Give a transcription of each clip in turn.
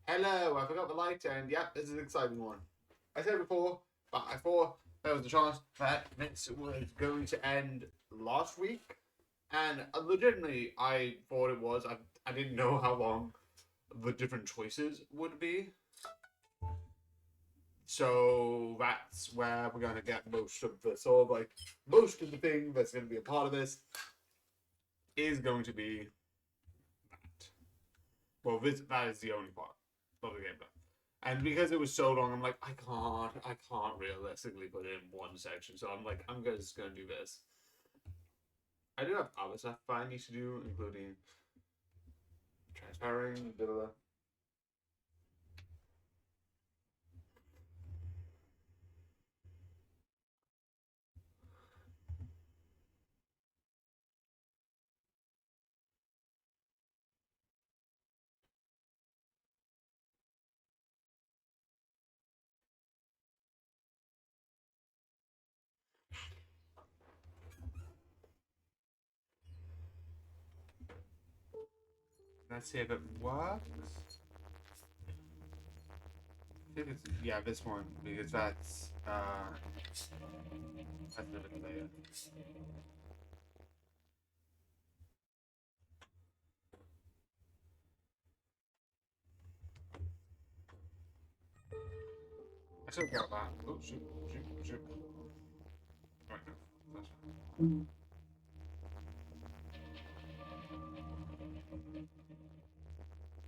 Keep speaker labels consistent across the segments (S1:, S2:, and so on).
S1: Hello, I forgot the light and yep, this is an exciting one. I said before, but I thought there was a chance that this was going to end last week. And legitimately, I thought it was. I didn't know how long the different choices would be. So that's where we're going to get most of the sort of like most of the thing that's going to be a part of this is going to be that. Well, that is the only part of the gameplay. And because it was so long, I'm like, I can't realistically put it in one section. So I'm like, I'm just gonna do this. I do have other stuff I need to do, including transferring, blah, blah, blah. Let's see if it works. I think it's, yeah, this one, because that's a bit later. I still got that. Oh, shoot, shoot, shoot. Right, no, that's fine.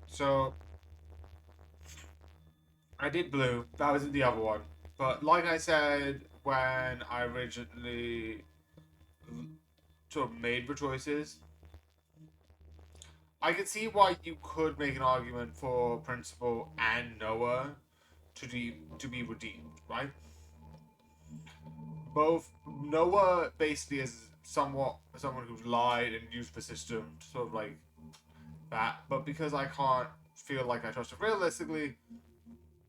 S1: So, I did blue. That was the other one. But like I said when I originally sort of made the choices, I can see why you could make an argument for Principal and Noah to be redeemed, right? Both Noah basically is somewhat someone who's lied and used the system to sort of like that, but because I can't feel like I trust him realistically,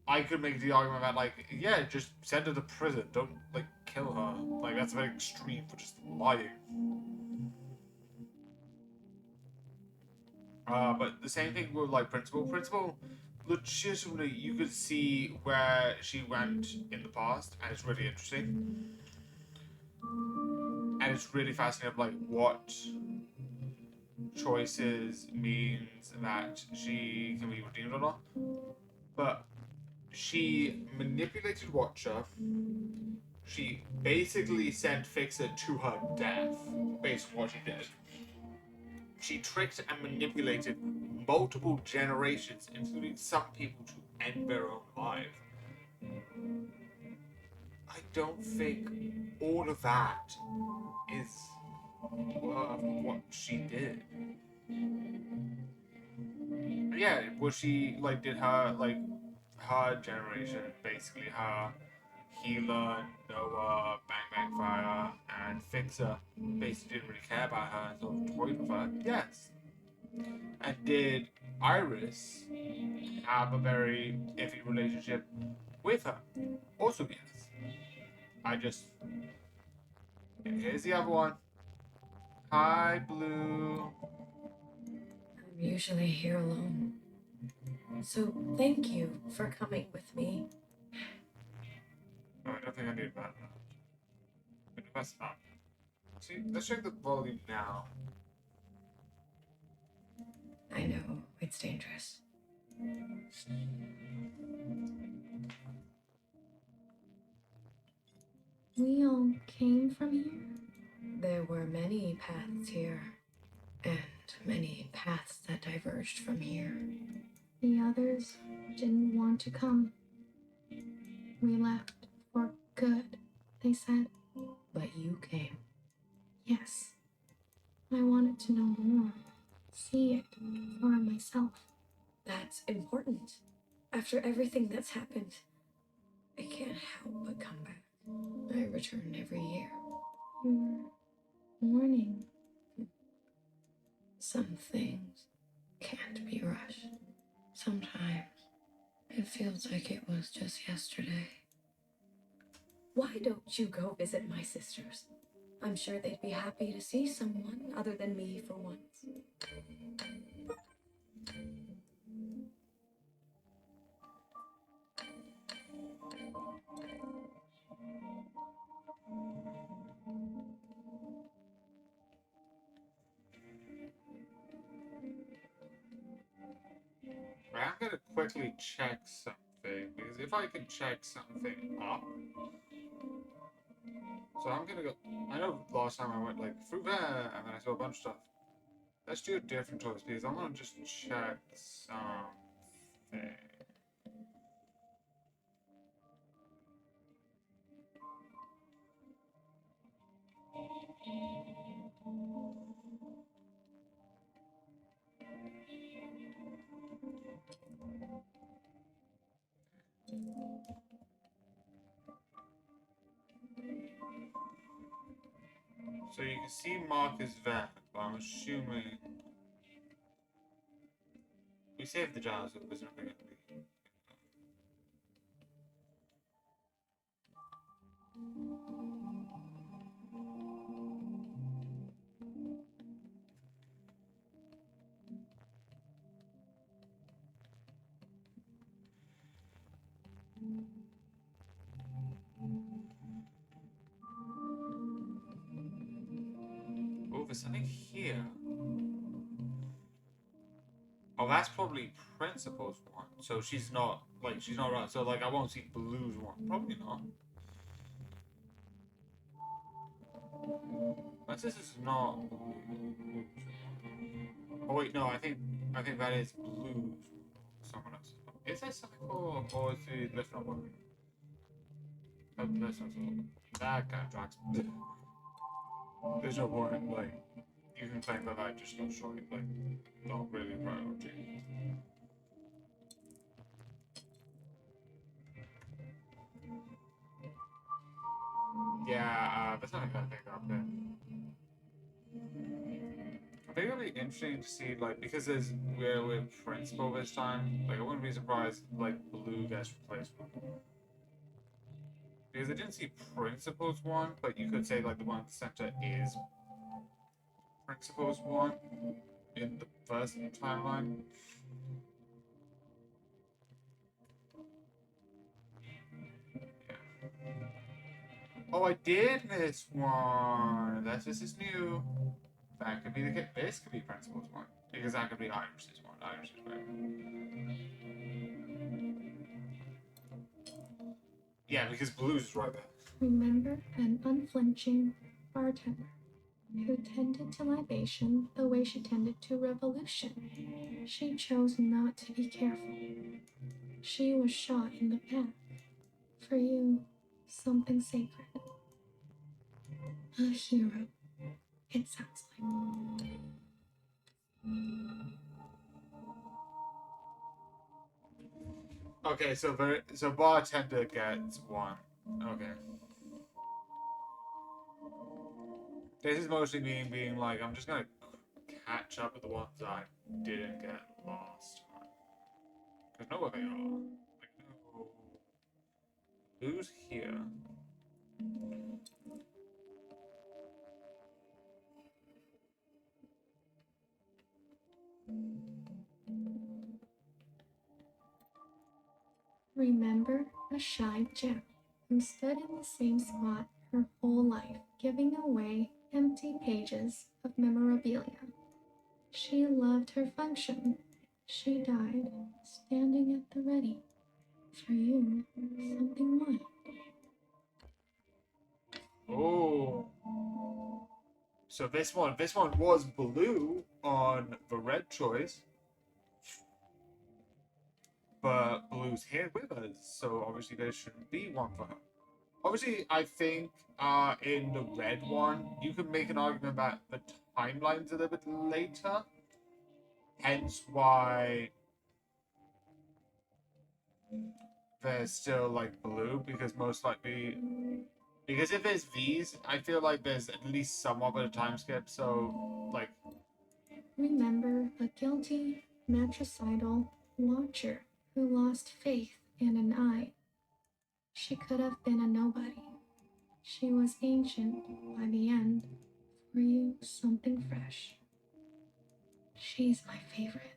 S1: I could make the argument that like, yeah, just send her to prison. Don't like kill her. Like that's very extreme for just lying. But the same thing with like Principal. Principal, legitimately, you could see where she went in the past, and it's really interesting. And it's really fascinating, like what choices means that she can be redeemed or not. But she manipulated Watcher. She basically sent Fixer to her death, based on what she did. She tricked and manipulated multiple generations, including some people, to end their own life. I don't think all of that is worth what she did. Yeah, what she like did her like her generation, basically her healer, Noah, Bang Bang Fire, and Fixer basically didn't really care about her and sort of toyed with her. Yes. And did Iris have a very iffy relationship with her? Also, yes. I just. Here's the other one. Hi, Blue.
S2: I'm usually here alone. So thank you for coming with me.
S1: Oh, I don't think I need that. But that's not. See, let's check the volume now.
S2: I know it's dangerous. We all came from here. There were many paths here, and many paths that diverged from here. The others didn't want to come. We left for good, they said. But you came. Yes. I wanted to know more, see it for myself. That's important. After everything that's happened, I can't help but come back. I return every year. You're mourning. Some things can't be rushed. Sometimes it feels like it was just yesterday. Why don't you go visit my sisters? I'm sure they'd be happy to see someone other than me for once.
S1: I'm gonna quickly check something because if I can check something up, so I'm gonna go. I know last time I went like through there and then I saw a bunch of stuff. Let's do a different choice because I want to just check something. So you can see Marcus there, but I'm assuming we saved the jars, so there's nothing going to be. Oh, there's something here. Oh, that's probably Principal's one. So she's not right. So like I won't see Blue's one. Probably not. Unless this is not. Oh wait, no. I think that is Blue's. Someone else. Is there something called, or is the lift not working? Oh, that's not so. That kind of tracks. There's no point. Like you can claim that I just got shot. Like not really priority. Yeah, there's nothing I think up there. I think it'll be interesting to see, like, because we're with Principal this time. Like, I wouldn't be surprised if, like, Blue gets replaced with one. Because I didn't see Principal's one, but you could say like the one at the center is Principal's one in the first timeline. Yeah. Oh, I did miss one. This is new. That could be the case. This could be Principal's one because that could be Iris's one. Iris's right. Yeah, because Blue's right there.
S2: Remember an unflinching bartender who tended to libation the way she tended to revolution. She chose not to be careful. She was shot in the path. For you, something sacred. A hero, it sounds like.
S1: Okay, so bartender gets one. Okay. This is mostly me being like, I'm just gonna catch up with the ones I didn't get last time. Cause know what they are. Like, no. Who's here?
S2: Remember a shy gem who stood in the same spot her whole life, giving away empty pages of memorabilia. She loved her function. She died standing at the ready. For you, something what?
S1: Oh. So this one was blue on the red choice. But Blue's here with us, so obviously there shouldn't be one for her. Obviously, I think in the red one, you can make an argument that the timeline's a little bit later. Hence why there's still like blue, because most likely, because if there's these, I feel like there's at least somewhat of a time skip. So like,
S2: Remember a guilty, matricidal watcher who lost faith in an eye. She could have been a nobody. She was ancient by the end. For you, something fresh. She's my favorite.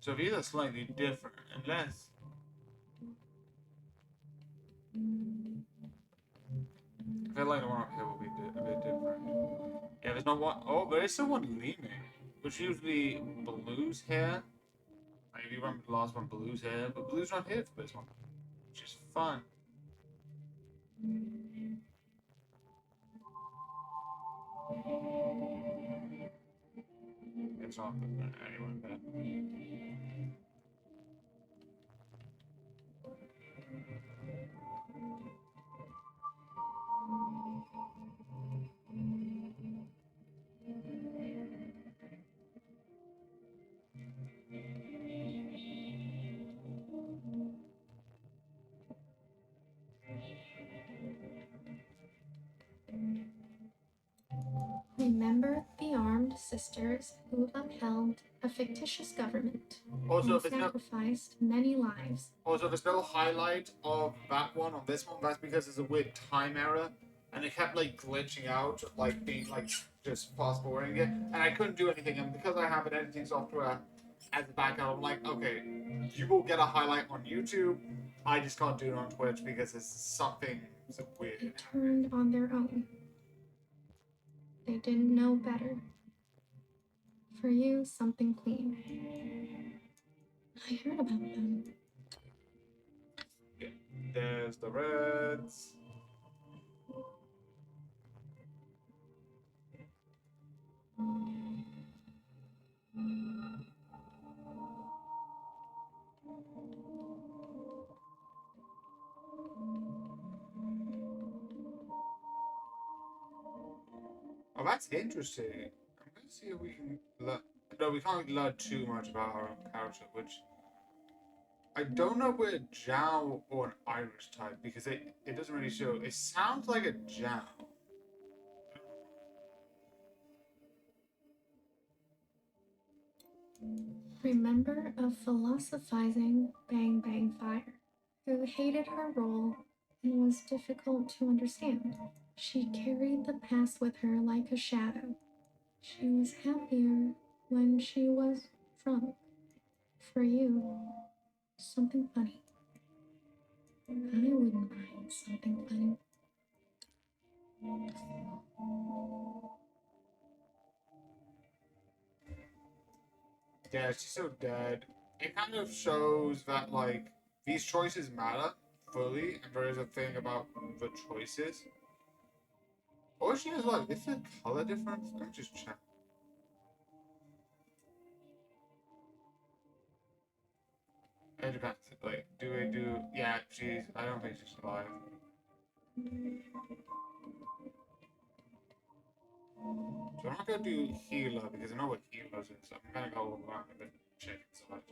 S1: So these are slightly different, unless I feel like the one up here will be a bit different. Yeah, there's not one. Oh, there is someone leaning, which usually Blue's here. Like if you remember the last one, Blue's here, but Blue's not here for this one, which is fun. It's not anyone there.
S2: Remember the armed sisters who upheld a fictitious government
S1: Also,
S2: and sacrificed many lives.
S1: Also, there's no highlight of that one on this one. That's because there's a weird time error, and it kept like glitching out, like being like just fast forwarding it, and I couldn't do anything. And because I have an editing software as a backup, I'm like, okay, you will get a highlight on YouTube. I just can't do it on Twitch because it's something weird.
S2: They turned on their own. They didn't know better. For you, something clean. I heard about them.
S1: Yeah. There's the Reds. Oh, that's interesting. I'm gonna see if we can learn. No, we can't learn too much about our own character, which I don't know if we're a Jow or an Irish type because it doesn't really show. It sounds like a Jow.
S2: Remember a philosophizing Bang Bang Fire who hated her role and was difficult to understand. She carried the past with her like a shadow. She was happier when she was drunk. For you, something funny. I wouldn't mind something funny.
S1: Yeah, she's so dead. It kind of shows that like these choices matter fully, and there is a thing about the choices. Or she has like, is there a color difference? Let me just check. It depends. Like, do we do? Yeah, she's. I don't think she's alive. So I'm not gonna do healer because I know what healers is. I'm gonna go around and then check inside.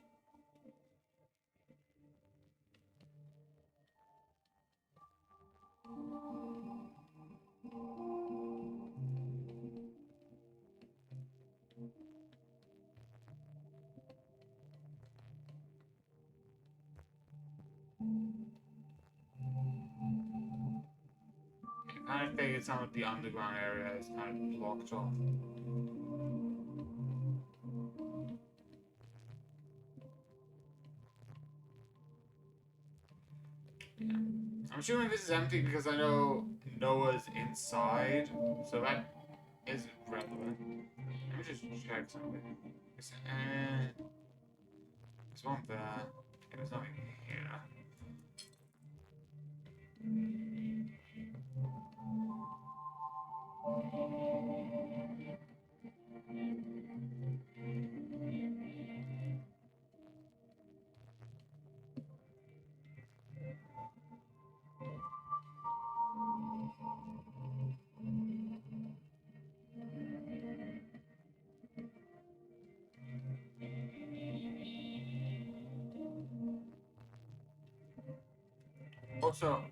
S1: I figured some of the underground area is kind of blocked off. I'm assuming this is empty because I know Noah's inside, so that is relevant. Let me just check something. There's one there. Okay, there's nothing here. Also,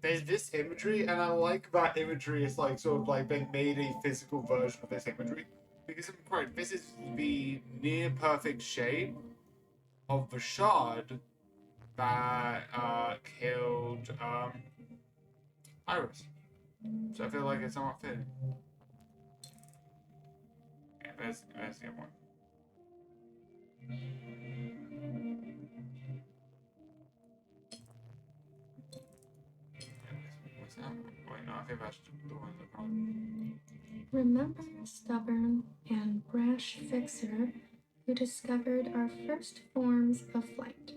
S1: there's this imagery, and I like that imagery is like sort of like they made a physical version of this imagery. Because I'm quite, this is the near perfect shape of the shard that killed Iris. So I feel like it's somewhat fitting. Yeah, there's the other one. What's that? Wait, no, I think that's the one in the front.
S2: Remember the stubborn and brash fixer who discovered our first forms of flight?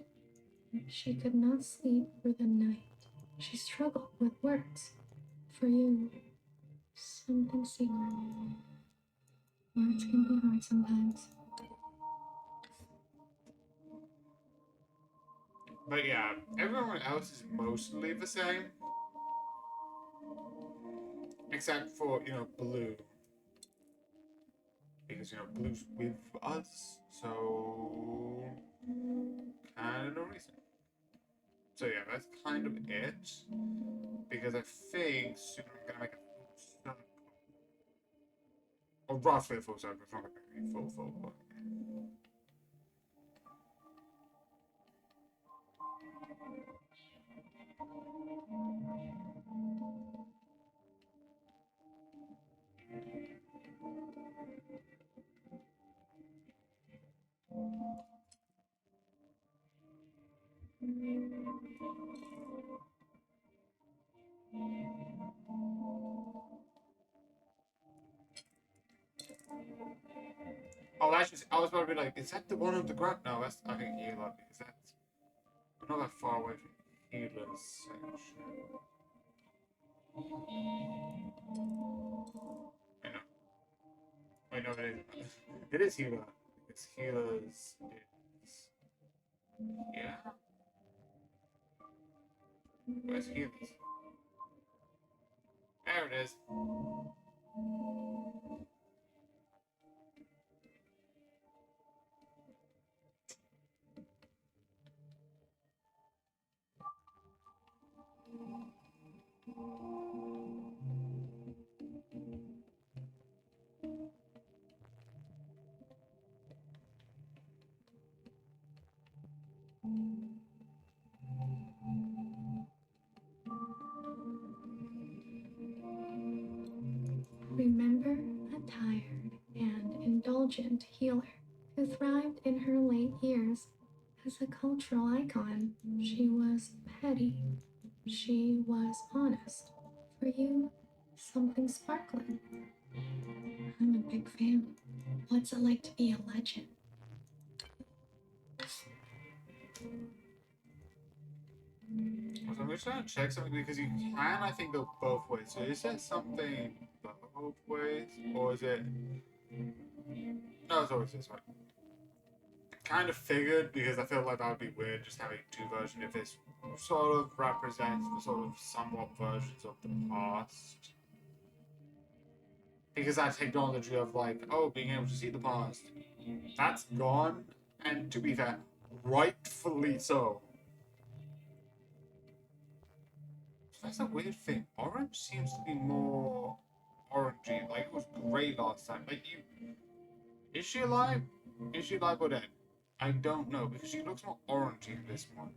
S2: She could not sleep through the night. She struggled with words. For you, something secret. Words can be hard sometimes.
S1: But yeah, everyone else is mostly the same. Except for, Blue. Because, Blue's with us, so kind of no reason. So yeah, that's kind of it. Because I think soon I'm gonna make a full circle. Or roughly a full circle, it's not gonna be full, but... Oh, that's just, I was about to be like, is that the one on the ground? No, that's, I think, Healer, because that's not that far away from Healer's section. I know. Wait, no, it is. It is Healer. It's Healer's. It's. Yeah. Where's Healer's? There it is.
S2: Remember a tired and indulgent healer who thrived in her late years as a cultural icon. She was petty. She was honest. For you, something sparkling. I'm a big fan. What's it like to be a legend?
S1: So I'm just trying to check something because you can, I think, go both ways. So is that something both ways? Or is it. No, it's always this way. Kind of figured because I feel like that would be weird just having two versions if this sort of represents the sort of somewhat versions of the past. Because that technology of like, oh, being able to see the past, that's gone, and to be fair, rightfully so. That's a weird thing. Orange seems to be more orangey. Like it was grey last time. Like you, is she alive? Is she alive or dead? I don't know because she looks more orangey in this one.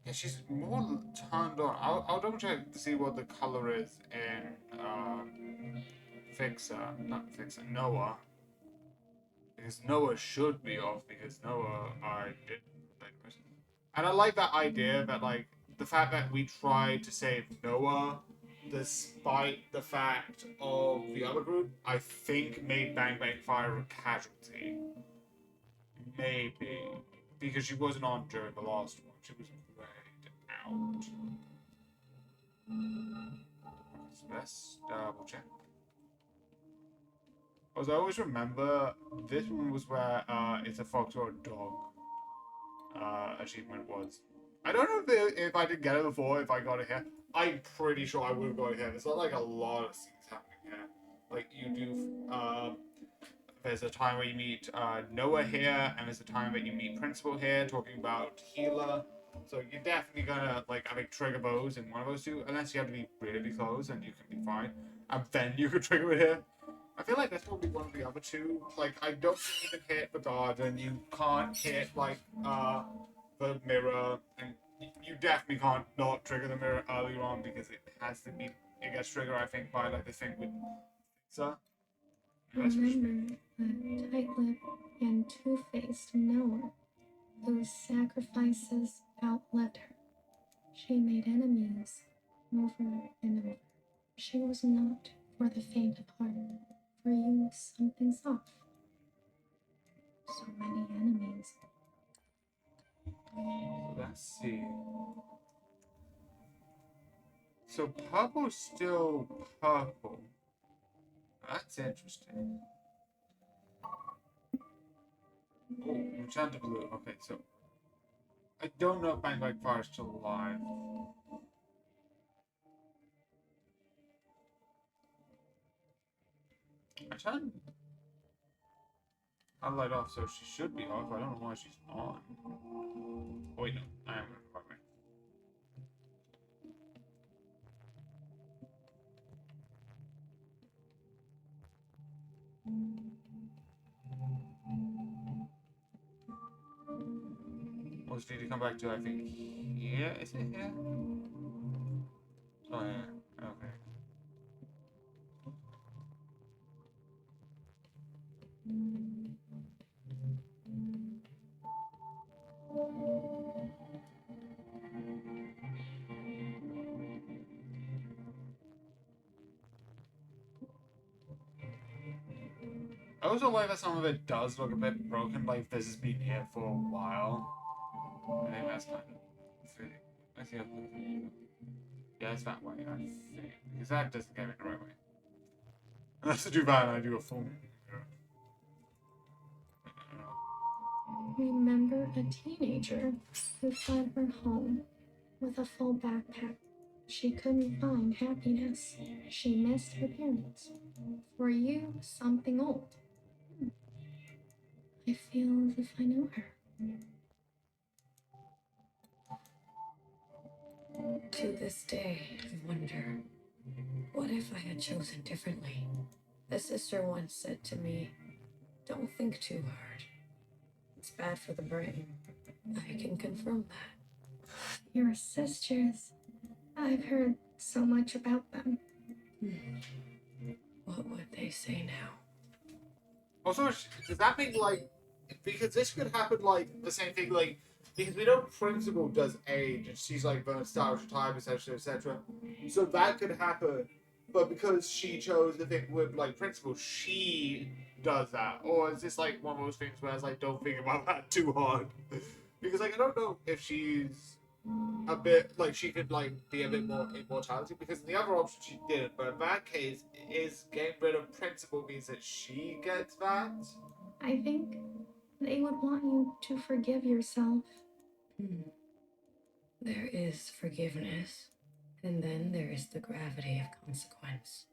S1: Yeah, she's more turned on. I'll double check to see what the color is in not Fixer, Noah. Because Noah should be off because Noah I did. And I like that idea that like the fact that we tried to save Noah despite the fact of the other group, I think made Bang Bang Fire a casualty. Maybe. Because she wasn't on during the last one. She was grayed out. So let's double check. As I always remember, this one was where it's a fox or a dog achievement was. I don't know if I did get it before, if I got it here. I'm pretty sure I would have got it here. There's not like a lot of things happening here. Like you do, there's a time where you meet Noah here, and there's a time that you meet Principal here, talking about Healer. So you're definitely gonna like I think trigger those in one of those two, unless you have to be really close and you can be fine, and then you could trigger it here. I feel like that's probably one of the other two. Like I don't even hit the garden. You can't hit like the mirror, and you definitely can't not trigger the mirror earlier on because it has to be. It gets triggered, I think, by like the thing with So,
S2: Remember the tight-lipped and two-faced Noah, whose sacrifices outlived her. She made enemies over and over. She was not for the faint of heart. For you, something's off. So many enemies.
S1: let's see. So purple's still purple. That's interesting. Oh, return to blue. Okay, so I don't know if Bang Bang Fire is still alive. I turned her light off, so she should be off. I don't know why she's on. Oh, wait, no. I am right. Oh, so need to come back to, I think, here? Is it here? Oh, yeah. Okay. I also like that some of it does look a bit broken, like this has been here for a while. I think that's kind of silly. I see how yeah, it's that way, I think. Because that doesn't get it the right way. Unless I do that and I do a full.
S2: Remember a teenager who fled her home with a full backpack. She couldn't find happiness. She missed her parents. For you, something old. I feel as if I know her. To this day, I wonder, what if I had chosen differently? A sister once said to me, don't think too hard. It's bad for the brain. I can confirm that. Your sisters. I've heard so much about them. What would they say now?
S1: Also, does that mean, like, because this could happen, like, the same thing, like, because we know Principal does age, and she's, like, burnt stars of time, etc., etc. So that could happen, but because she chose the thing with, like, Principal, she does that. Or is this, like, one of those things where it's like, don't think about that too hard? Because, like, I don't know if she's a bit, like, she could, like, be a bit more immortality, because in the other option she didn't, but in that case, is getting rid of Principal means that she gets that?
S2: I think they would want you to forgive yourself. There is forgiveness, and then there is the gravity of consequence.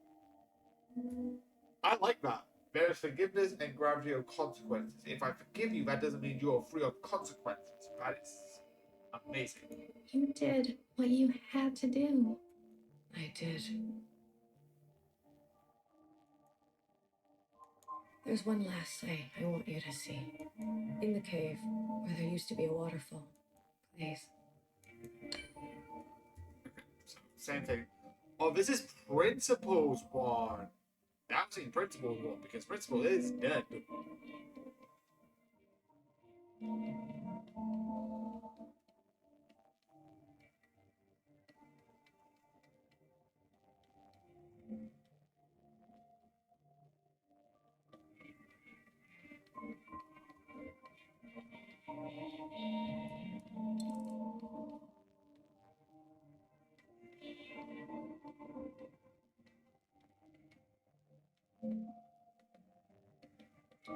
S1: I like that. There is forgiveness and gravity of consequences. If I forgive you, that doesn't mean you're free of consequences. That is amazing.
S2: You did what you had to do. I did. There's one last sight I want you to see. In the cave, where there used to be a waterfall. Please.
S1: So, same thing. Oh, this is Principal's one. I've seen Principal's one because Principal is dead.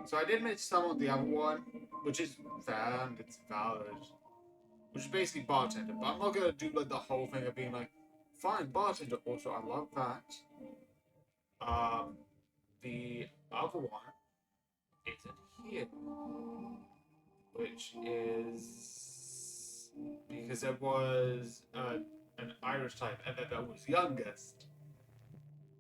S1: So I did mention some of the other one, which is fair and it's valid. Which is basically bartender, but I'm not gonna do like the whole thing of being like, fine, bartender. Also, I love that. The other one isn't here, which is because there was an Irish type, and then there was youngest,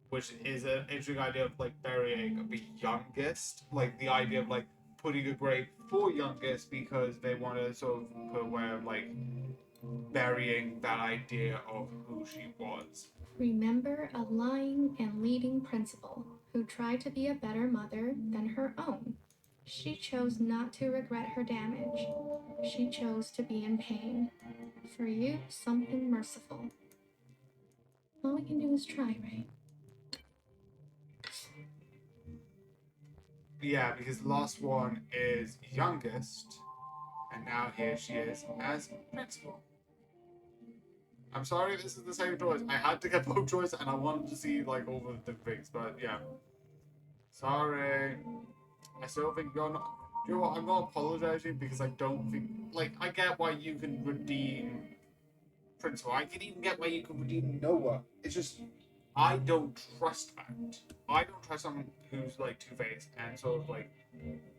S1: which is an interesting idea of like burying the youngest, like the idea of like putting a grave for youngest because they want to sort of put a way of like burying that idea of who she was.
S2: Remember a lying and leading principal who tried to be a better mother than her own. She chose not to regret her damage. She chose to be in pain. For you, something merciful. All we can do is try, right?
S1: Yeah, because the last one is youngest, and now here she is as principal. I'm sorry, this is the same choice. I had to get both choices, and I wanted to see like all the different things, but yeah. Sorry. I still think you're not. You know what? I'm not apologizing because I don't think. Like, I get why you can redeem Principal. I can even get why you can redeem Noah. It's just I don't trust that. I don't trust someone who's like two-faced and sort of like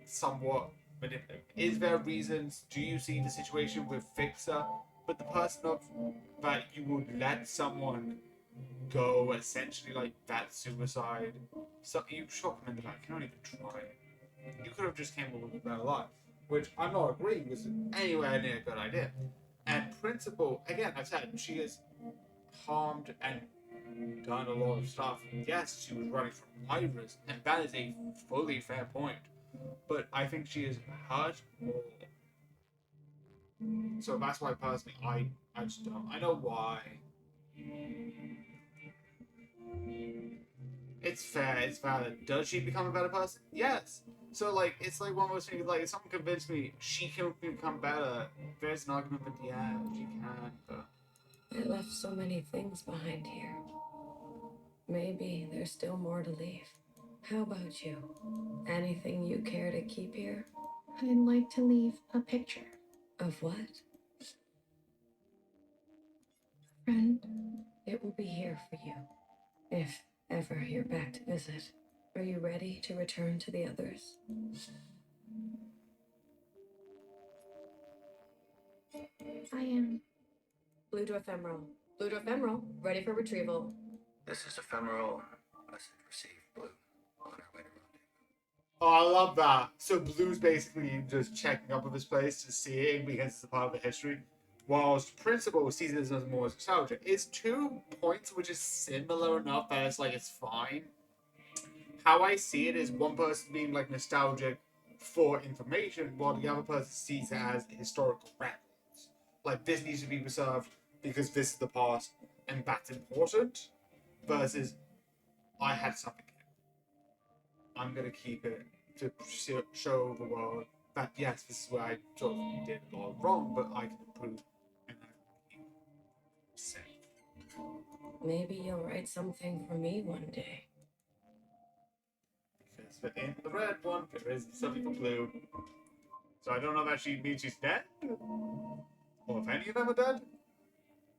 S1: somewhat manipulative. Is there reasons? Do you see the situation with Fixer? But the person of that you would let someone go essentially like that suicide. So you shot him in the back. You don't even try. You could have just came up with a better life, which I'm not agreeing with anywhere near a good idea. And Principal, again, I've said she has harmed and done a lot of stuff. Yes, she was running from Iris, and that is a fully fair point. But I think she is hurt more. So that's why personally I just don't. I know why. It's fair, it's valid. Does she become a better person? Yes. So like it's like one of those things like if someone convinced me she can become better, there's an argument that yeah, she can, but
S2: I left so many things behind here. Maybe there's still more to leave. How about you? Anything you care to keep here? I'd like to leave a picture. Of what? Friend, it will be here for you. If ever you're back to visit. Are you ready to return to the others? I am. Blue to ephemeral. Blue to ephemeral. Ready for retrieval.
S3: This is ephemeral. Message received, Blue. On our way to rendezvous.
S1: oh, I love that. So Blue's basically just checking up with his place to see it because it's a part of the history. Whilst Principal sees it as more nostalgia. It's 2 points which is similar enough that it's like it's fine. How I see it is one person being like nostalgic for information, while the other person sees it as historical records. Like this needs to be preserved because this is the past and that's important. Versus, I had something here. I'm gonna keep it to show the world that yes, this is where I sort of did a lot wrong, but I can improve and I can keep safe.
S2: Maybe you'll write something for me one day.
S1: Because in the red one, there is something for Blue. So I don't know if that she means she's dead, or if any of them are dead.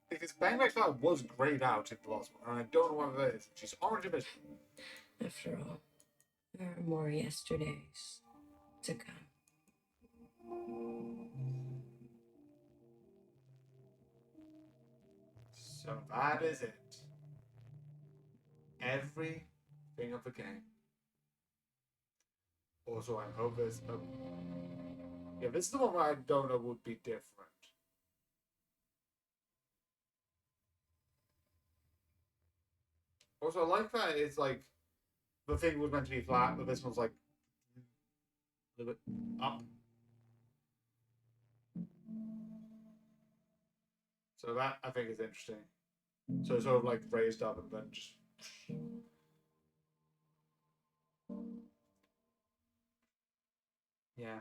S1: Because Bang Bang Fire was grayed out in the last one, and I don't know what it is. She's orange and
S2: After all, there are more yesterdays to come.
S1: So that is it. Everything of the game. Also, I hope there's a. Yeah, this is the one where I don't know would be different. Also, I like that it's like the thing was meant to be flat, but this one's like a little bit up. So that I think is interesting. So it's sort of like raised up and then just. Yeah.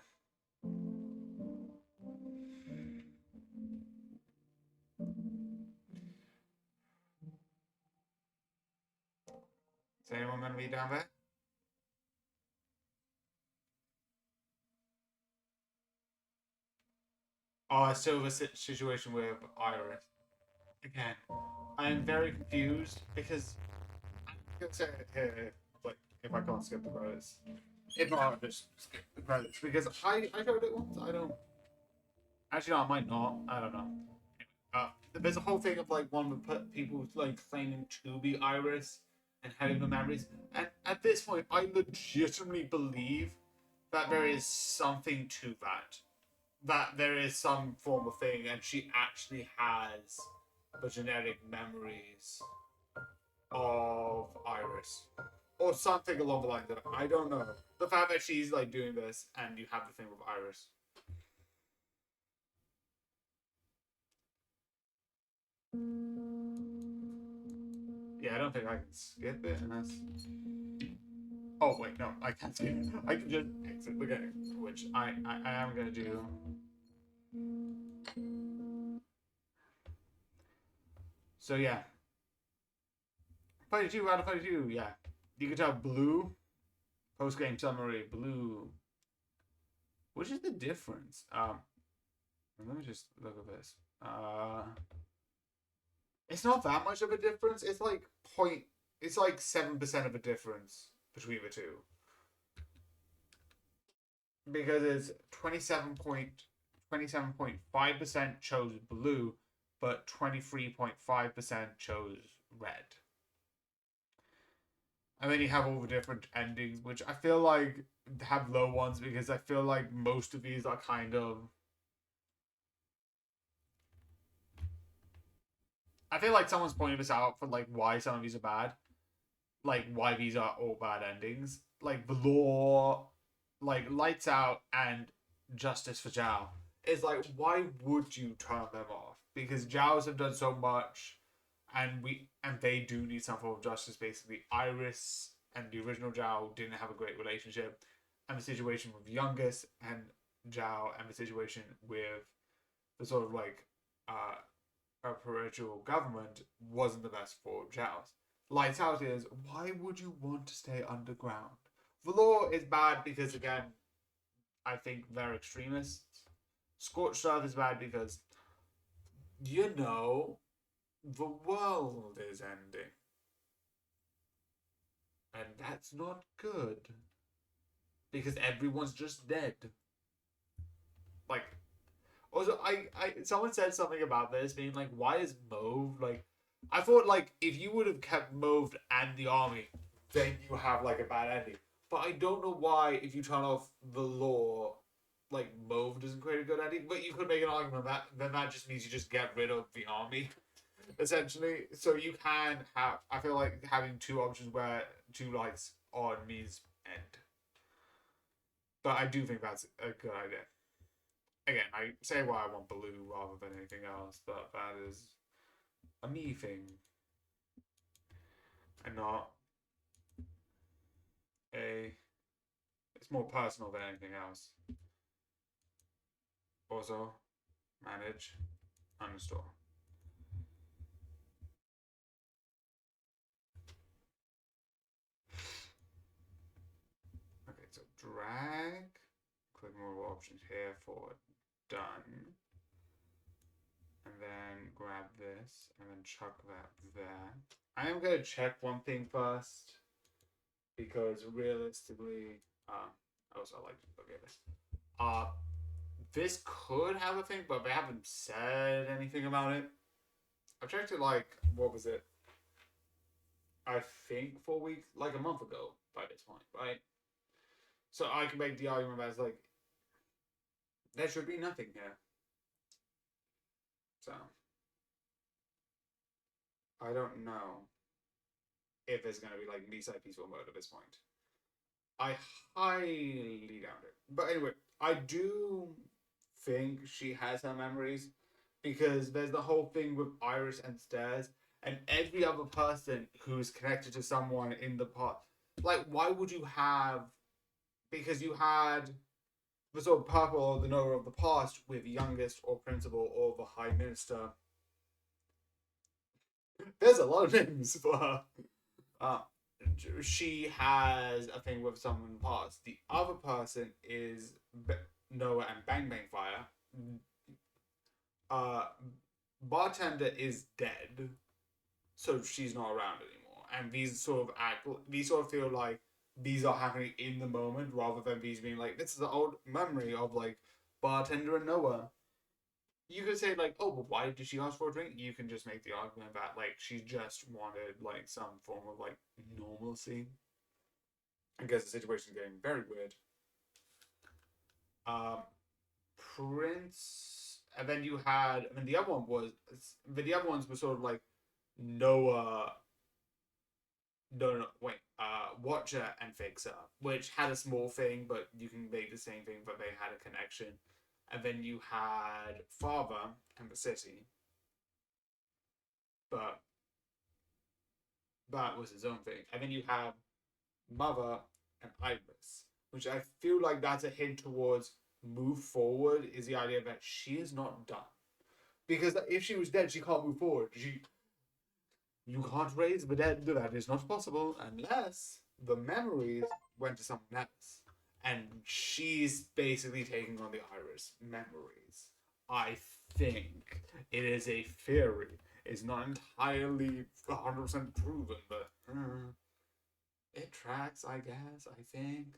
S1: Is anyone going to be down there? Oh, it's still the situation with Iris. Again, I am very confused because I'm going to say it here, like, if I can't skip the credits. If not, I'll just skip the credits because I showed it once. I don't. Actually, no, I might not. I don't know. There's a whole thing of like one with people like claiming to be Iris and having the memories, and at this point, I legitimately believe that there is something to that. That there is some form of thing, and she actually has the genetic memories of Iris. or something along the lines of it. I don't know. The fact that she's like doing this, and you have the thing with Iris. Yeah, I don't think I can skip it unless. Oh wait, no, I can't skip it. I can just exit the game, which I am gonna do. So yeah, 32 out of 32. Yeah, you can tell blue. Post game summary blue. Which is the difference? Let me just look at this. It's not that much of a difference. It's like point. It's like 7% of a difference between the two. Because it's 27.5% chose blue, but 23.5% chose red. And then you have all the different endings, which I feel like have low ones because I feel like most of these are kind of. I feel like someone's pointing this out for like why some of these are bad, like why these are all bad endings, like the law, like Lights Out and Justice for Zhao. It's like why would you turn them off? Because Zhao's have done so much, and they do need some form of justice. Basically, Iris and the original Zhao didn't have a great relationship, and the situation with Youngest and Zhao, and the situation with the sort of like a parental government wasn't the best for Zhao's. Lights Out is why would you want to stay underground? The law is bad because again, I think they're extremists. Scorched Earth is bad because the world is ending. And that's not good. Because everyone's just dead. Like also someone said something about this being like, why is Mauve like I thought like if you would have kept Mauve and the army, then you have like a bad ending. But I don't know why if you turn off the law, like Mauve doesn't create a good ending. But you could make an argument that then that just means you just get rid of the army, essentially. So you can have I feel like having two options where two lights on means end. But I do think that's a good idea. Again, I say why I want blue rather than anything else, but that is a me thing and not a. It's more personal than anything else. Also, manage, uninstall. Okay, so drag, click more options here for done, and then grab this and then chuck that there. I am going to check one thing first because realistically, also I like to look at this. This could have a thing, but they haven't said anything about it. I've checked it like what was it? I think 4 weeks, like a month ago by this point, right? So I can make the argument that it's like there should be nothing here. So I don't know if there's gonna be like B-side peaceful mode at this point. I highly doubt it. But anyway, I do think she has her memories because there's the whole thing with Iris and Stairs and every other person who's connected to someone in the past. Like, why would you have? Because you had the sort of purple or the knower of the past with youngest or principal or the high minister. There's a lot of names for her. Uh, she has a thing with someone in the past. The other person is Noah and Bang Bang Fire. Uh, Bartender is dead, so she's not around anymore. And these sort of feel like these are happening in the moment rather than these being like this is an old memory of like Bartender and Noah. You could say like, oh, but why did she ask for a drink? You can just make the argument that like she just wanted like some form of like normalcy. I guess the situation is getting very weird. Um, Prince, and then you had, I mean, the other one was, the other ones were sort of like Noah, no, wait. Watcher and Fixer, which had a small thing, but you can make the same thing, but they had a connection. And then you had Father and the City, but that was his own thing. And then you have Mother and Iris, which I feel like that's a hint towards move forward. Is the idea that she is not done, because if she was dead, she can't move forward. You can't raise the dead. That is not possible unless the memories went to someone else. And she's basically taking on the Iris memories. I think it is a theory. It's not entirely 100% proven, but it tracks, I guess. I think.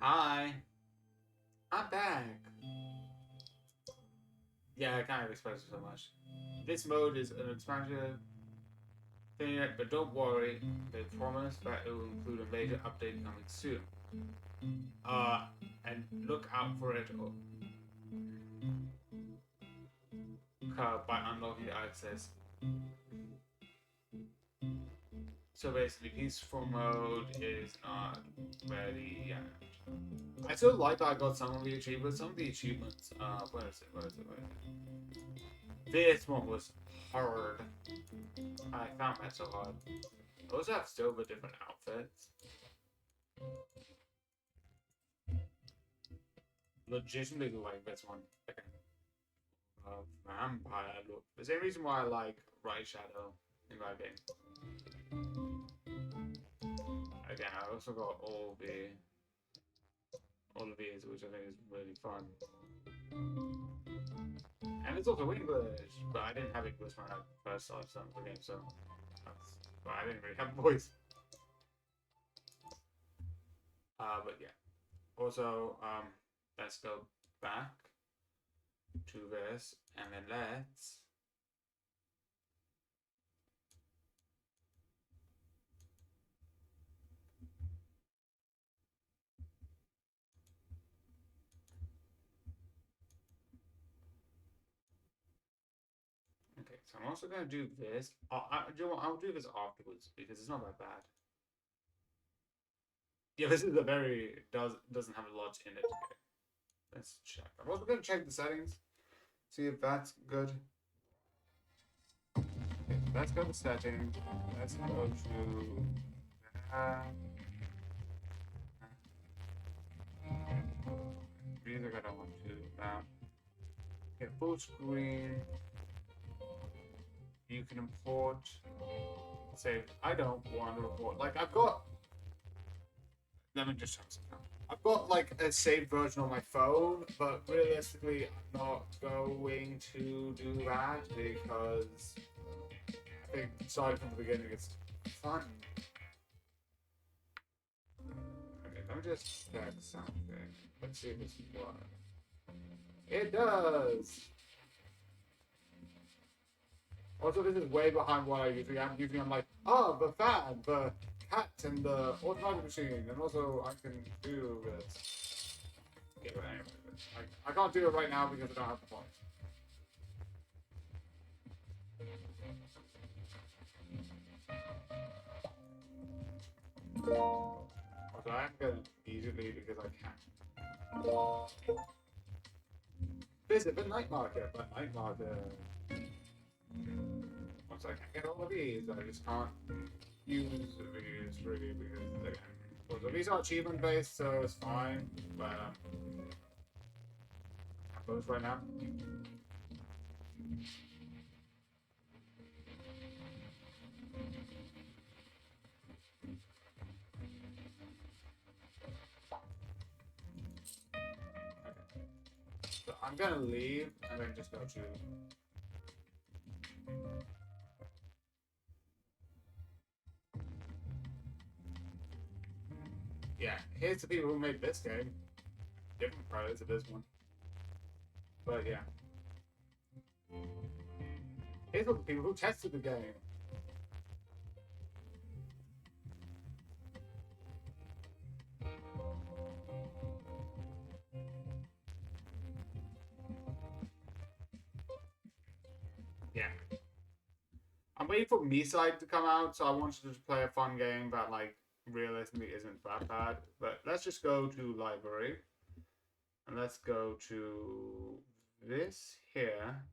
S1: Hi, I'm back. Yeah, I kind of expressed it so much. This mode is an expansion thing, but don't worry. They promise that it will include a major update coming soon. Uh, and look out for it by unlocking the access. So basically, peaceful mode is not ready yet. I still like that I got some of the achievements. Some of the achievements, where is it? This one was hard. I found that so hard. Those have still the different outfits. Legitimately like this one. Vampire look. The same reason why I like Right Shadow in that game. Again, I also got all of these, which I think is really fun. And it's also English, but I didn't have English when I first started some of the game, so but I didn't really have a voice. But yeah. Also, let's go back to this, and then let's okay. So I'm also gonna do this. I'll do this afterwards because it's not that bad. Yeah, this is a very doesn't have a lot in it. Okay. Let's check. I'm also gonna check the settings, see if that's good. Okay, let's go to settings. Let's go to music. I don't want to do that. Okay, full screen. You can import. Save. I don't want to import. Like I've got. Let me just check something. I've got like a saved version on my phone, but realistically, I'm not going to do that because I think starting from the beginning it's fun. Okay, let me just check something. Let's see if this works. It does! Also, this is way behind what I usually am. Usually I'm like, oh, the fan, the cat, and the automatic machine, and also I can do this. Okay, but anyway, I can't do it right now because I don't have the points. Also, I'm gonna easily because I can. Visit the night market, but night market. Once I can get all of these, I just can't use these really because again, also, these are achievement based, so it's fine. But I have those right now. So I'm gonna leave and then just go to. Yeah, here's the people who made this game. Different pros to this one. But yeah. These are the people who tested the game. Yeah. I'm waiting for Me-Side to come out, so I wanted to just play a fun game that, like, realistically isn't that bad. But let's just go to library. And let's go to this here.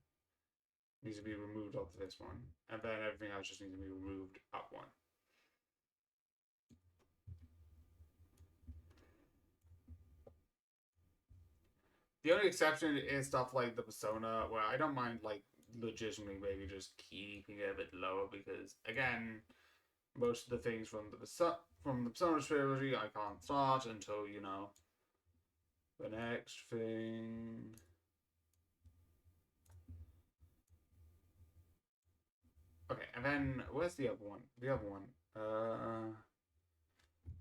S1: Needs to be removed off this one. And then everything else just needs to be removed up one. The only exception is stuff like the Persona, where I don't mind, like, legitimately maybe just keeping it a bit lower, because, again, most of the things from the Persona trilogy I can't start until, you know, the next thing. Okay, and then where's the other one? The other one.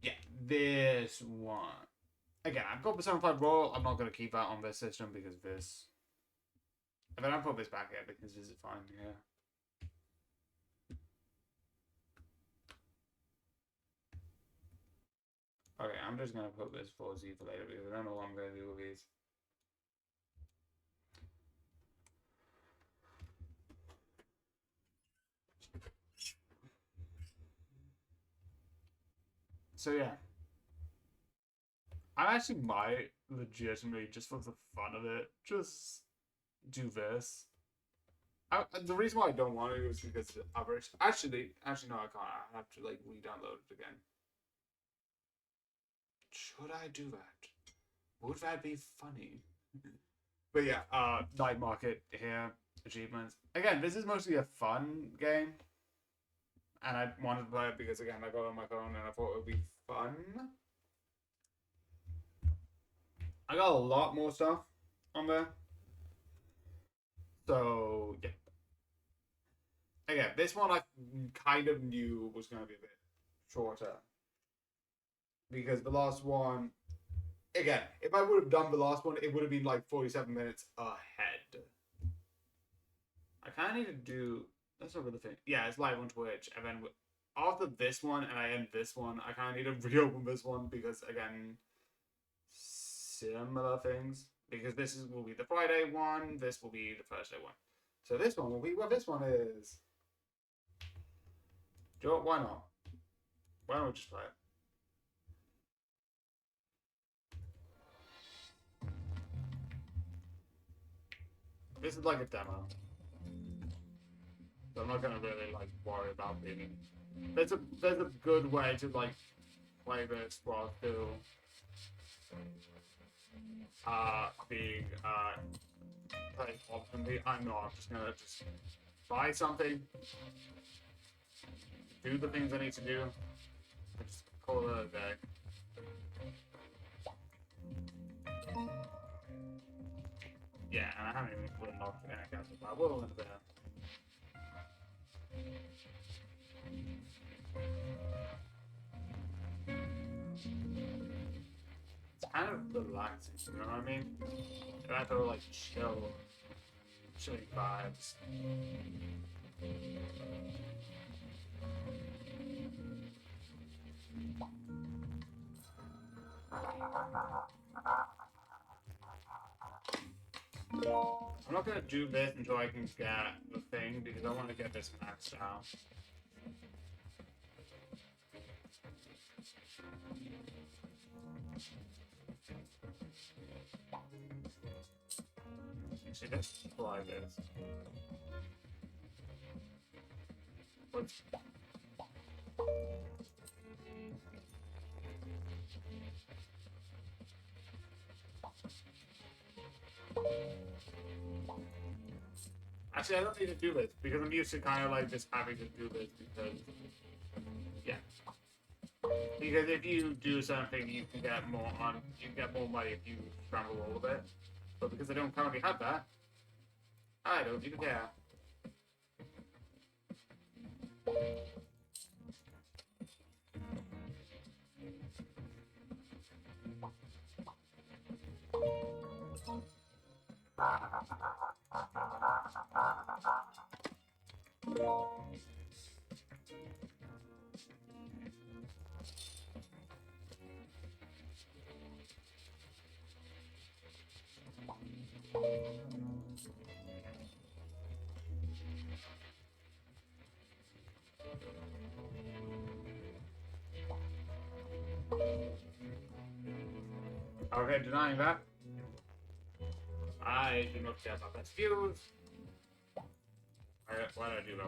S1: Yeah, this one. Again, I've got Persona 5 Royal. I'm not going to keep that on this system because this. And then I'll put this back here because this is fine here. Okay, I'm just going to put this for Z for later because I don't know what I'm going to do with these. So yeah. I actually might legitimately, just for the fun of it, just do this. The reason why I don't want to is because I've actually no, I can't. I have to like re-download it again. Should I do that? Would that be funny? But yeah, night market here, achievements. Again, this is mostly a fun game, and I wanted to play it because again I got it on my phone and I thought it would be fun. I got a lot more stuff on there. So yeah. Again, this one I kind of knew was going to be a bit shorter because the last one, again, if I would have done the last one, it would have been like 47 minutes ahead. I kind of need to do. That's not really the thing. Yeah, it's live on Twitch, and then after this one and I end this one, I kind of need to reopen this one because again, similar things. Because will be the Friday one, this will be the Thursday one. So this one will be what this one is. Do you know what? Why not? Why don't we just play it? This is like a demo. So I'm not gonna really like worry about being. There's a good way to like play this while still being playing optimally. I'm not. I'm just gonna buy something, do the things I need to do, and just call it a day. Yeah, and I haven't even put unlocked any castle, but I will in a bit. It's kind of relaxing, you know what I mean? And I feel like chilling vibes. I'm not gonna do this until I can get the thing because I want to get this maxed out. See, let's fly this. What's... Actually, I don't need to do this because I'm used to kind of like just having to do this because, yeah. Because if you do something, you can get more money if you scramble a little bit. But because I don't currently have that, I don't even care. Okay, denying that. I do not care about best views. Why did I do that?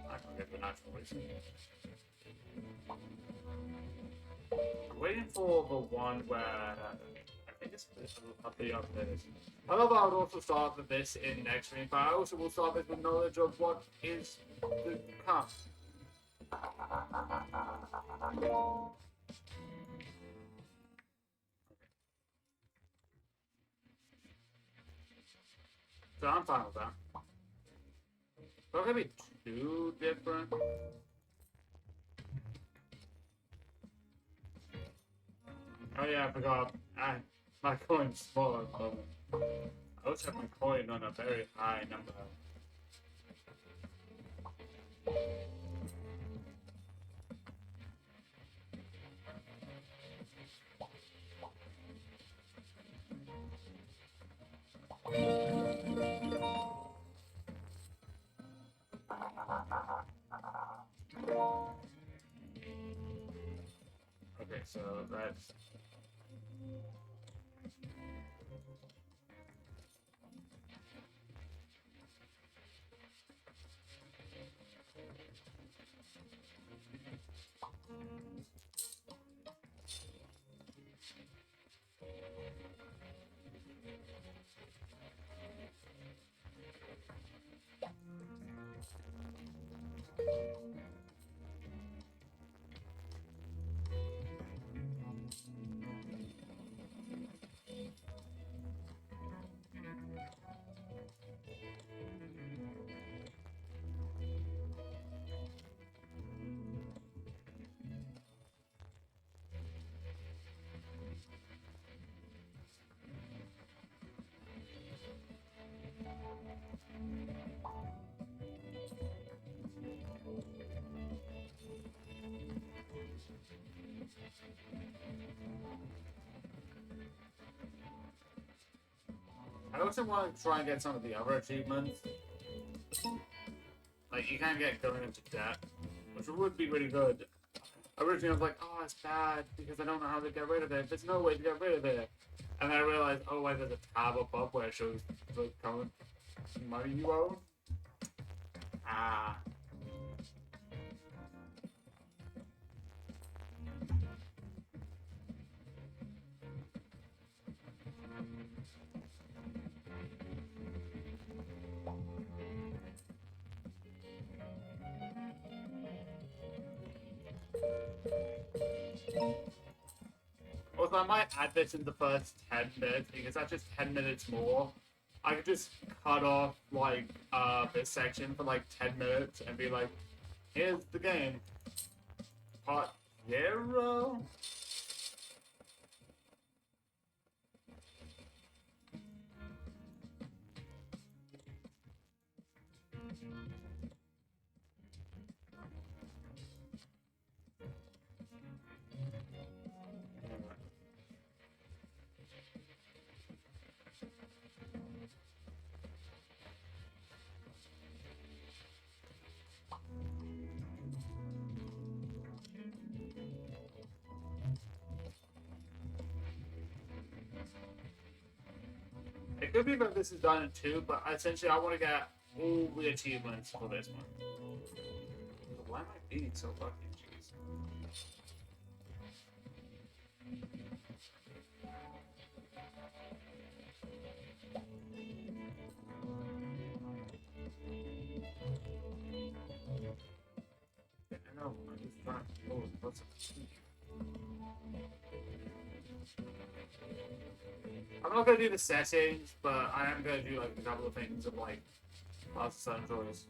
S1: I don't get the natural reason. I'm waiting for the one where I think it's up the others. I love how I would also start with this in next stream, but I also will start this with knowledge of what is to come. So I'm fine with that. Not gonna be too different. Oh yeah, I forgot. My coin's smaller at the moment. I also have my coin on a very high number. Okay, so that's... I also want to try and get some of the other achievements. Like, you can get going into debt, which would be really good. Originally, I was like, oh, it's bad because I don't know how to get rid of it. There's no way to get rid of it. And then I realized, oh, wait, there's a tab above where it shows the current money you own. Ah. Also, I might add this in the first 10 minutes because that's just 10 minutes more. I could just cut off, like, this section for, like, 10 minutes and be like, here's the game. Part 0? It could be that this is done in 2, but essentially I want to get all the achievements for this one. Why am I being so lucky? Jeez. Yeah, I know, I'm just trying to... Oh, what's up? I'm not gonna do the settings, but I am gonna do like a couple of things of like lots of certain choice.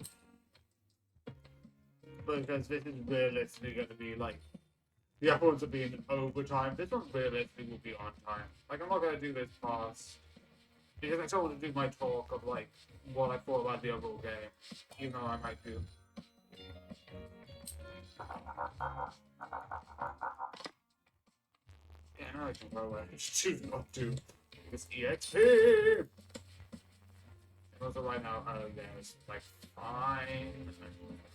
S1: Because this is realistically gonna be like the other ones are being overtime. This one realistically will be on time. Like I'm not gonna do this past because I still want to do my talk of like what I thought about the overall game, even though I might do. Yeah, now I can roll it. Choose not to. this EXP. And also right now, yeah, it's like fine. I'm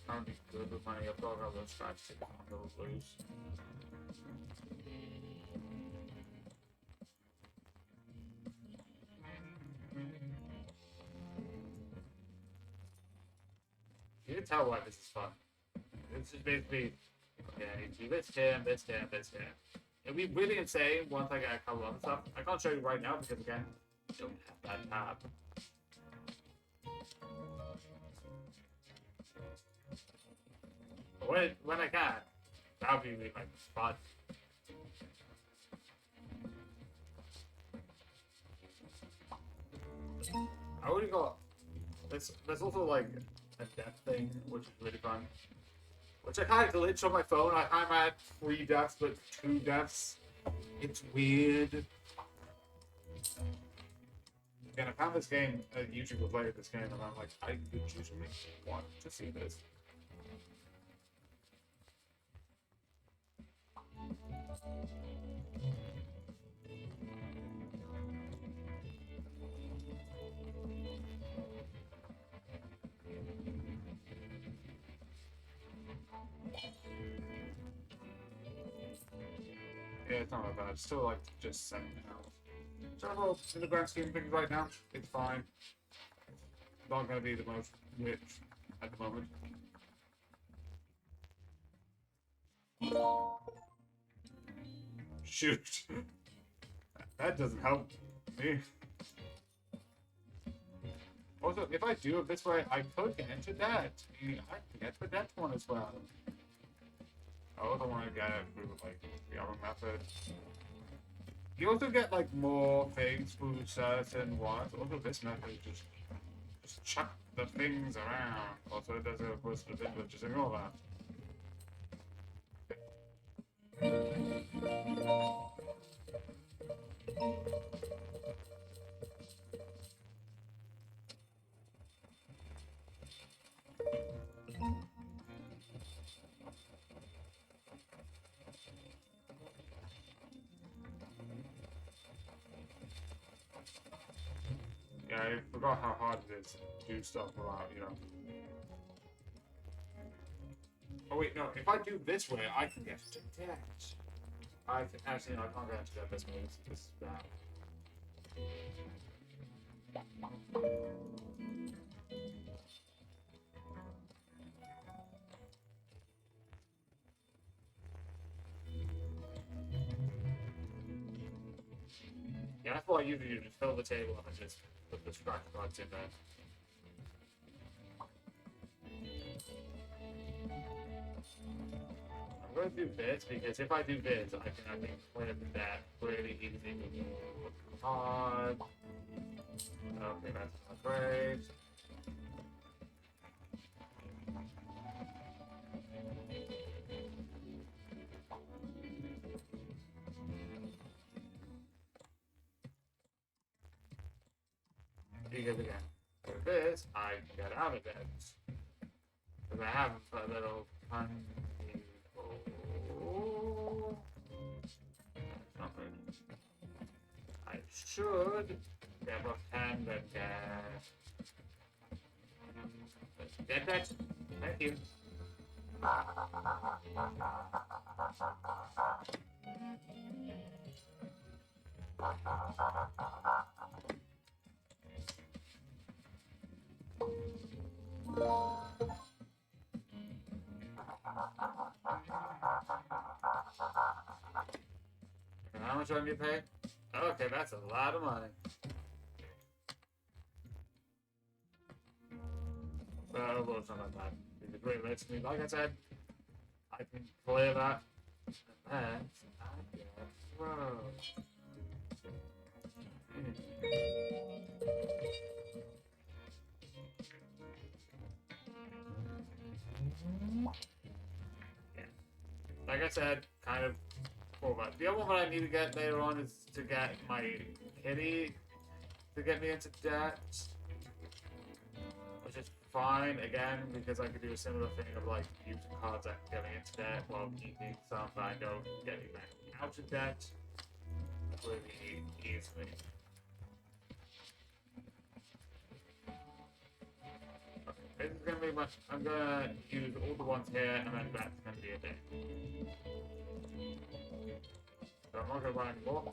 S1: trying to be good with money. I've got a couple of strikes to lose. You can tell why this is fun. This is basically, okay, do this here, this here, this here. It'll be really insane once I get a couple other stuff. I can't show you right now because, again, I don't have that tab. But when I can, that'll be really, like, fun. I already got... There's also, like, a death thing, which is really fun. Which I kind of glitched on my phone. I'm at 3 deaths, but 2 deaths. It's weird. Again, I found this game, a YouTuber played this game, and I'm like, I legitimately want to see this. Yeah, it's not that bad. It's still like just 7 hours. So, in the grand scheme of things right now, it's fine. Not going to be the most rich at the moment. Shoot. That doesn't help me. Also, if I do it this way, I could get into debt. I can get the debt one as well. I also want to get it through, like, the other method. You also get, like, more things through certain ones. Also, this method just chuck the things around. Also, it does a burst of it, but just ignore that. Yeah, I forgot how hard it is to do stuff without, you know. Oh wait, no, if I do this way, I can get to debt. Actually, no, I can't get to debt this way. This is bad. Yeah, that's what I usually do, just fill the table up and just put the scratch cards in there. I'm going to do this because if I do this, I can clear that really easy. Hard. Okay, that's not great. Because again, with this, I get out of it. Because I have a little tiny. Oh, something. I should have a hand that get that. Thank you. And how much do I get paid? Okay, that's a lot of money. Well, it's not that bad. It's a great list to me. Like I said, I can clear that. And then I get throw. Yeah. Like I said, kind of cool. But the other one I need to get later on is to get my kitty to get me into debt. Which is fine, again, because I could do a similar thing of like using cards that get me into debt while keeping some that I know get me back out of debt really easily. This is gonna be much. I'm gonna use all the ones here, and then that's gonna be a day. So I'm not gonna buy any more.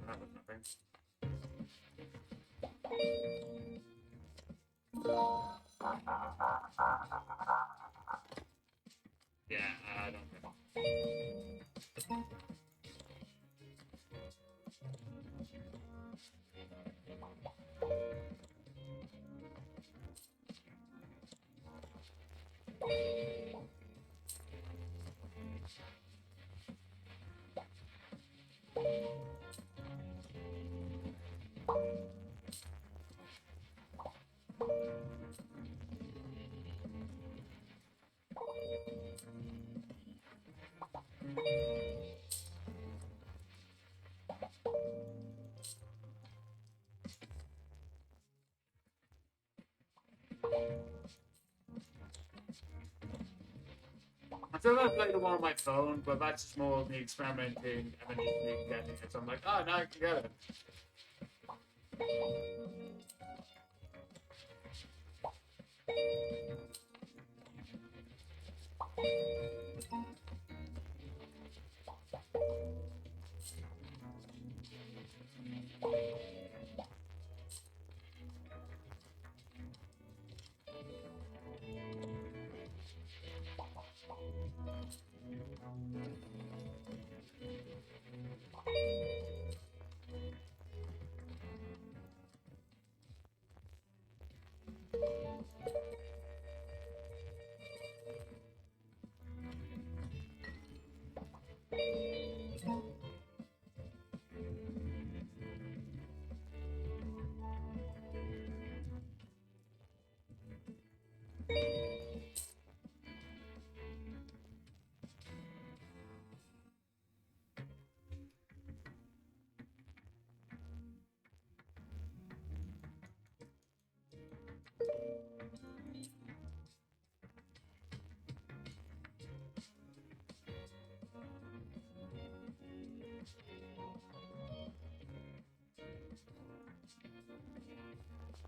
S1: That was nothing. Yeah, I don't know. I feel like I played the one on my phone, but that's just more of me experimenting and then just me getting it. So I'm like, oh, now I can get it.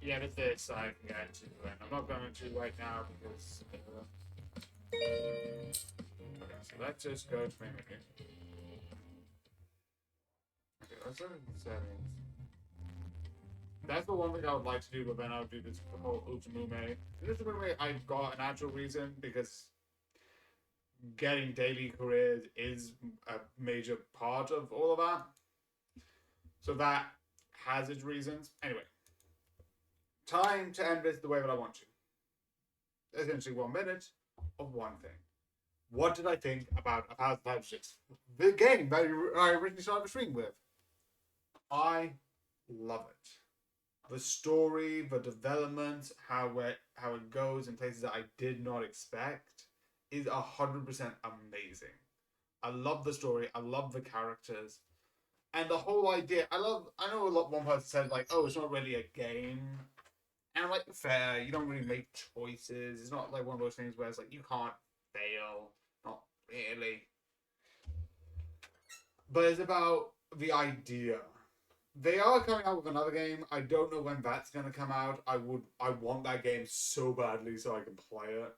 S1: Yeah, with this I can get to, and I'm not going to right now because. Okay, so let's just go to main menu. Okay, let's look at the settings. That's the one thing I would like to do, but then I would do this whole Ultimume. Ultimume, I got an actual reason because getting daily careers is a major part of all of that. So that has its reasons. Anyway, time to end this the way that I want to. Essentially, 1 minute of one thing. What did I think about 1006? The game that I originally started the stream with. I love it. The story, the development, how it goes in places that I did not expect is 100% amazing. I love the story. I love the characters. And the whole idea, I know one person said, like, oh, it's not really a game. And I'm like, fair, you don't really make choices. It's not like one of those things where it's like, you can't fail. Not really. But it's about the idea. They are coming out with another game. I don't know when that's going to come out. I want that game so badly so I can play it.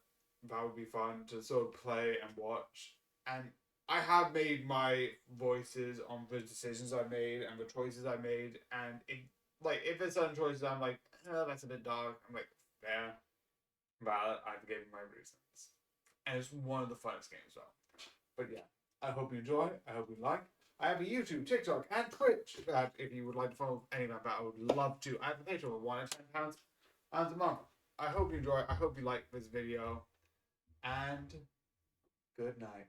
S1: That would be fun to sort of play and watch. And I have made my voices on the decisions I made and the choices I made. And if there's certain choices I'm like, oh, that's a bit dark. I'm like, fair. Valid. I've given my reasons. And it's one of the funnest games as well. But yeah, I hope you enjoy. I hope you like. I have a YouTube, TikTok, and Twitch that if you would like to follow any of that, I would love to. I have a Patreon of £1 and £10 a month. I hope you enjoy. I hope you like this video. And good night.